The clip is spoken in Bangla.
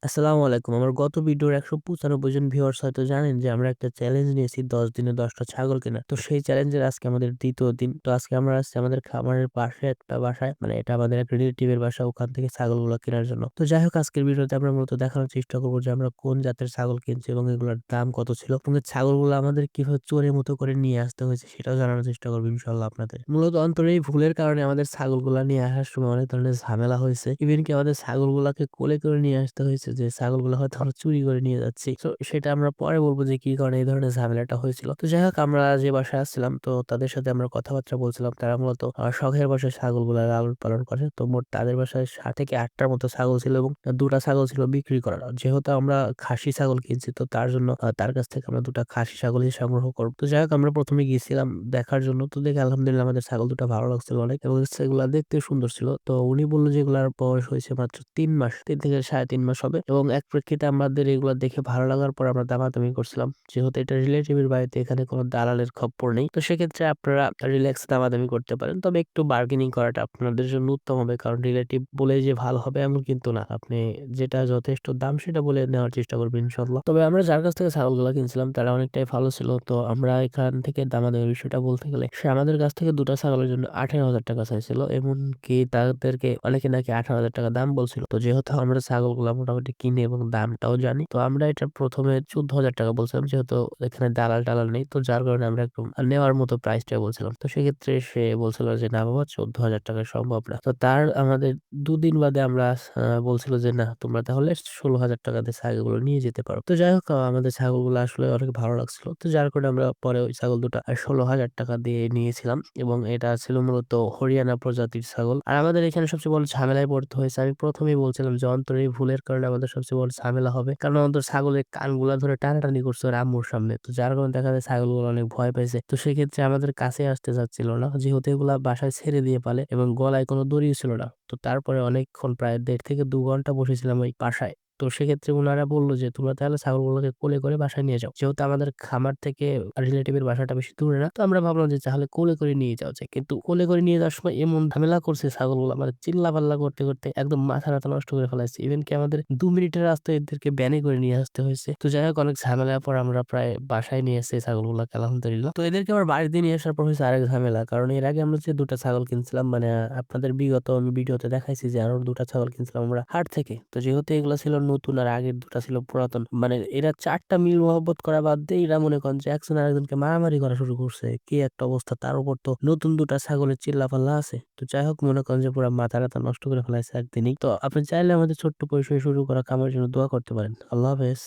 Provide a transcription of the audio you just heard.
আসসালামু আলাইকুম। আমার গত ভিডিওর ১৯৫ জন ভিউয়ার্স হয়তো জানেন যে আমরা একটা চ্যালেঞ্জ নিয়েছি ১০ দিনে ১০ টা ছাগল কেনার। তো সেই চ্যালেঞ্জের আজকে আমাদের ২য় দিন। তো আজকে আমরা আসছি আমাদের খামারের পাশে একটা বাসায়। মানে এটা আমাদের এক রিলেটিভের বাসা, ওখান থেকে ছাগলগুলো কেনার জন্য। তো যাই হোক, আজকের ভিডিওতে আমরা মূলত দেখানোর চেষ্টা করব যে আমরা কোন জাতের ছাগল কিনছি এবং এগুলোর দাম কত ছিল। এবং এই ছাগলগুলো আমাদের কিভাবে চোরের মতো করে নিয়ে আসতে হয়েছে সেটাও জানানোর চেষ্টা করব ইনশাআল্লাহ আপনাদের। মূলত অন্তরে এই ভুলের কারণে আমাদের ছাগলগুলা নিয়ে আসার সময় অনেক ধরনের ঝামেলা হয়েছে। ইভেন কি আমাদের ছাগলগুলাকে কোলে করে নিয়ে আসতে হয়েছে, যে ছাগলগুলো হয়তো আমরা চুরি করে নিয়ে যাচ্ছি। তো সেটা আমরা পরে বলব যে কি কারণে এই ধরনের ঝামেলাটা হয়েছিল। তো যাই হোক, আমরা যে বাসায় আসছিলাম তো তাদের সাথে আমরা কথাবার্তা বলছিলাম। তারা মূলত শখের বশে ছাগলগুলা লালন পালন করে। তো মোট তাদের বাসায় ৭ থেকে ৮ টার মতো ছাগল ছিল এবং ২ টা ছাগল ছিল বিক্রি করার। যেহেতু আমরা খাসি ছাগল কিনছি, তো তার জন্য তার কাছ থেকে আমরা ২ টা খাসি ছাগলই সংগ্রহ করব। তো যাই হোক, আমরা ১ম এ গিয়েছিলাম দেখার জন্য। তো দেখে আলহামদুলিল্লাহ আমাদের ছাগল ২ টা ভালো লাগছিল অনেক এবং সেগুলা দেখতে সুন্দর ছিল। তো উনি বলল যে এগুলার বয়স হয়েছে মাত্র ৩ মাস। ৩ থেকে ৩.৫ মাস হবে এবং এক প্রেক্ষিতে আমাদের এগুলা দেখে ভালো লাগার পর আমরা দামাদামি করছিলাম। যেহেতু এটা রিলেটিভের বাড়িতে, এখানে কোনো দালালের খপ্পর নেই। তো সেক্ষেত্রে আপনারা রিল্যাক্স দামাদামি করতে পারেন। তবে একটু বার্গেনিং করাটা আপনাদের জন্য উত্তম হবে। কারণ রিলেটিভ বলেই যে ভালো হবে এমন কিন্তু না। আপনি যেটা যথেষ্ট দাম সেটা বলে নেওয়ার চেষ্টা করবেন ইনশাআল্লাহ। তবে আমরা যার কাছ থেকে ছাগলগুলা কিনছিলাম তারা অনেকটাই ভালো ছিল। তো আমরা এখান থেকে দামাদামির বিষয়টা বলতে গেলে সে আমাদের কাছ থেকে ২ টা ছাগলের জন্য ৳১৮,০০০ চাইছিল। এমনকি তাদেরকে অনেকে নাকি ৳১৮,০০০ দাম বলছিল। তো যেহেতু আমরা ছাগলগুলা মোটামুটি কিনি এবং দামটাও জানি, তো আমরা এটা ১ম এ ৳১৪,০০০ বলছিলাম। যেহেতু এখানে দালাল-টালাল নেই। তো যার কারণে আমরা একদম নেওয়ার মতো প্রাইসটা বলছিলাম। তো সেক্ষেত্রে সে বলছিল যে, "না বাবা, ৳১৪,০০০ সম্ভব না।" তো তার আমাদের ২ দিন বাদে আমরা বলছিল যে, "না, তোমরা তাহলে ৳১৬,০০০ দিয়ে ছাগলগুলো নিয়ে যেতে পারো।" তো যাই হোক, আমাদের ছাগলগুলো আসলে অনেক ভালো লাগছিল। তো যার কারণে আমরা পরে ওই ছাগল ২ টা ৳১৬,০০০ দিয়ে নিয়েছিলাম এবং এটা ছিল মূলত হরিয়ানা প্রজাতির ছাগল। আর আমাদের এখানে সবচেয়ে বড় ঝামেলায় পড়তে হয়েছে। আমি ১ম এই বলছিলাম যে অন্তরে এই ভুলের কারণে আমাদের সবচেয়ে বড় ঝামেলা হবে। কারণ আমাদের ছাগলের কানগুলা ধরে টানাটানি করছে ওর আম্মুর সামনে। তো যার কারণে দেখা যায় ছাগলগুলো অনেক ভয় পাইছে। তো সেক্ষেত্রে আমাদের কাছে আসতে চাচ্ছিল না। যেহেতু এগুলা বাসায় ছেড়ে দিয়ে পালে এবং গলায় কোনো দড়িও ছিল না। তো তারপরে অনেকক্ষণ প্রায় ১.৫ থেকে ২ ঘন্টা বসেছিলাম ওই বাসায়। তো সেক্ষেত্রে উনারা বলল যে, "তোমরা তাহলে ছাগলগুলোকে কোলে করে বাসায় নিয়ে যাও।" যেহেতু আমাদের খামার থেকে রিলেটিভের বাসাটা বেশি দূরে না। তো আমরা ভাবলাম যে তাহলে কোলে করে নিয়ে যাওয়া যায়। কিন্তু কোলে করে নিয়ে যাওয়ার সময় এমন ঝামেলা করছে ছাগলগুলা, মানে চিল্লাপাল্লা করতে একদম মাথা-টাথা নষ্ট করে ফেলাইছে। ইভেন কি আমাদের ২ মিনিটের রাস্তায় এদেরকে ভ্যানে করে নিয়ে আসতে হয়েছে। তো যাই হোক, অনেক ঝামেলার পর আমরা প্রায় বাসায় নিয়ে এসেছি ছাগলগুলাকে আলহামদুলিল্লাহ। তো এদেরকে আবার বাড়িতে নিয়ে আসার পর হইছে আরেক ঝামেলা। কারণ এর আগে আমরা যে ২ টা ছাগল কিনছিলাম, মানে আপনাদের বিগত আমি ভিডিওতে দেখাইছি যে আরো ২ টা ছাগল কিনছিলাম আমরা হাট থেকে। তো যেহেতু এগুলা ছিল নতুন আর আগের ২ টা ছিল পুরাতন। মানে এরা ৪ টা মিল মহব্বত করা বাদ দিয়ে এরা মনে করেন যে একজন আরেকজনকে মারামারি করা শুরু করছে। কি একটা অবস্থা! তার উপর তো নতুন ২ টা ছাগলের চিল্লাপাল্লা আছে। তো যাই হোক, মনে করেন যে পুরা মাথা-টাথা নষ্ট করে ফেলাইছে একদিনেই। তো আপনি চাইলে আমাদের ছোট্ট পরিসরে শুরু করা খামারের জন্য দোয়া করতে পারেন। আল্লাহ হাফেজ।